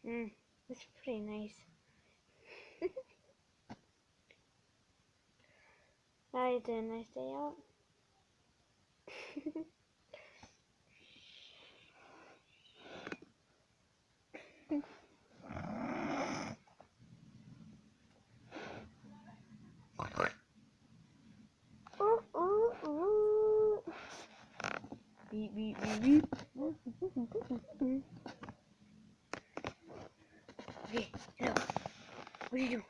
That's pretty nice. Now it's a nice day out. Ooh, ooh, ooh. Beep, beep, beep, beep. Okay, hello. What do you do?